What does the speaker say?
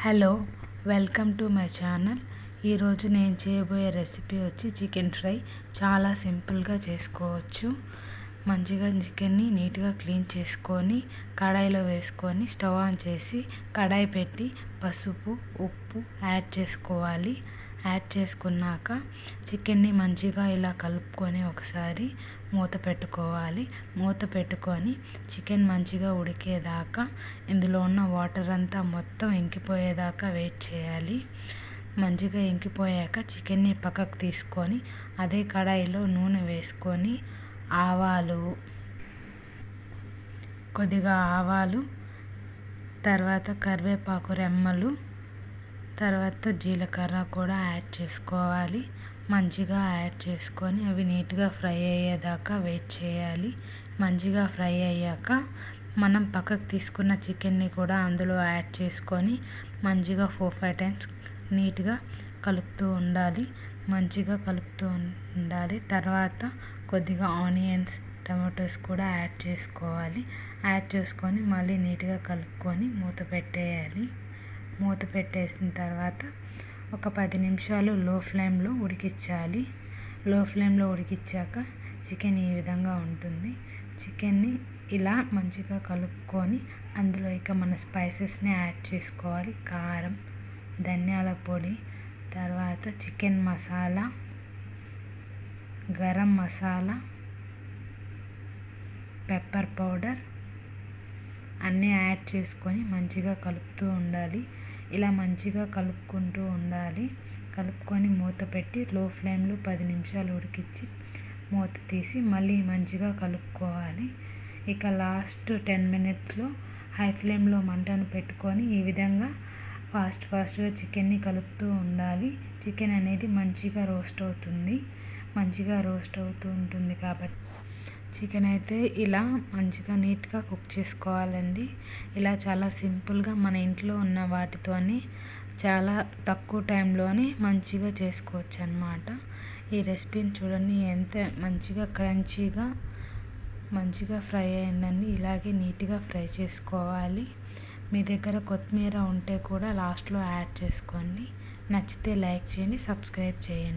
Hello, welcome to my channel. ఈరోజు నేను చేయబోయే రెసిపీ వచ్చి చికెన్ ఫ్రై. చాలా సింపుల్గా చేసుకోవచ్చు. మంచిగా చికెన్ని నీట్గా క్లీన్ చేసుకొని కడాయిలో వేసుకొని స్టవ్ ఆన్ చేసి కడాయి పెట్టి పసుపు, ఉప్పు యాడ్ చేసుకోవాలి. యాడ్ చేసుకున్నాక చికెన్ని మంచిగా ఇలా కలుపుకొని ఒకసారి మూత పెట్టుకోవాలి. మూత పెట్టుకొని చికెన్ మంచిగా ఉడికేదాకా, ఇందులో ఉన్న వాటర్ అంతా మొత్తం ఇంకిపోయేదాకా వెయిట్ చేయాలి. మంచిగా ఇంకిపోయాక చికెన్ని పక్కకు తీసుకొని అదే కడాయిలో నూనె వేసుకొని కొద్దిగా ఆవాలు, తర్వాత కరివేపాకు రెమ్మలు, తర్వాత జీలకర్ర కూడా యాడ్ చేసుకోవాలి. మంచిగా యాడ్ చేసుకొని అవి నీట్గా ఫ్రై అయ్యేదాకా వెయిట్ చేయాలి. మంచిగా ఫ్రై అయ్యాక మనం పక్కకు తీసుకున్న చికెన్ని కూడా అందులో యాడ్ చేసుకొని మంచిగా 4-5 టైమ్స్ నీట్గా కలుపుతూ ఉండాలి. మంచిగా కలుపుతూ ఉండాలి. తర్వాత కొద్దిగా ఆనియన్స్, టమాటోస్ కూడా యాడ్ చేసుకోవాలి. యాడ్ చేసుకొని మళ్ళీ నీట్గా కలుపుకొని మూత పెట్టేయాలి. మూత పెట్టేసిన తర్వాత ఒక 10 నిమిషాలు లో ఫ్లేమ్లో ఉడికించాలి. లో ఫ్లేమ్లో ఉడికించాక చికెన్ ఈ విధంగా ఉంటుంది. చికెన్ని ఇలా మంచిగా కలుపుకొని అందులో ఇక మన స్పైసెస్ని యాడ్ చేసుకోవాలి. కారం, ధనియాల పొడి, తర్వాత chicken masala, garam masala, pepper powder అన్నీ యాడ్ చేసుకొని మంచిగా కలుపుతూ ఉండాలి. ఇలా మంచిగా కలుపుకుంటూ ఉండాలి. కలుపుకొని మూత పెట్టి లో ఫ్లేమ్లో 10 నిమిషాలు ఉడికించి మూత తీసి మళ్ళీ మంచిగా కలుపుకోవాలి. ఇక లాస్ట్ 10 మినిట్స్లో హై ఫ్లేమ్లో మంటను పెట్టుకొని ఈ విధంగా ఫాస్ట్గా చికెన్ని కలుపుతూ ఉండాలి. చికెన్ అనేది మంచిగా రోస్ట్ అవుతుంది. మంచిగా రోస్ట్ అవుతూ ఉంటుంది కాబట్టి చికెన్ అయితే ఇలా మంచిగా నీట్గా కుక్ చేసుకోవాలండి. ఇలా చాలా సింపుల్గా మన ఇంట్లో ఉన్న వాటితోని చాలా తక్కువ టైంలోనే మంచిగా చేసుకోవచ్చు అన్నమాట. ఈ రెసిపీని చూడండి, ఎంత మంచిగా క్రంచీగా మంచిగా ఫ్రై అయిందండి. ఇలాగే నీట్గా ఫ్రై చేసుకోవాలి. మీ దగ్గర కొత్తిమీర ఉంటే కూడా లాస్ట్లో యాడ్ చేసుకోండి. నచ్చితే లైక్ చేయండి, సబ్స్క్రైబ్ చేయండి.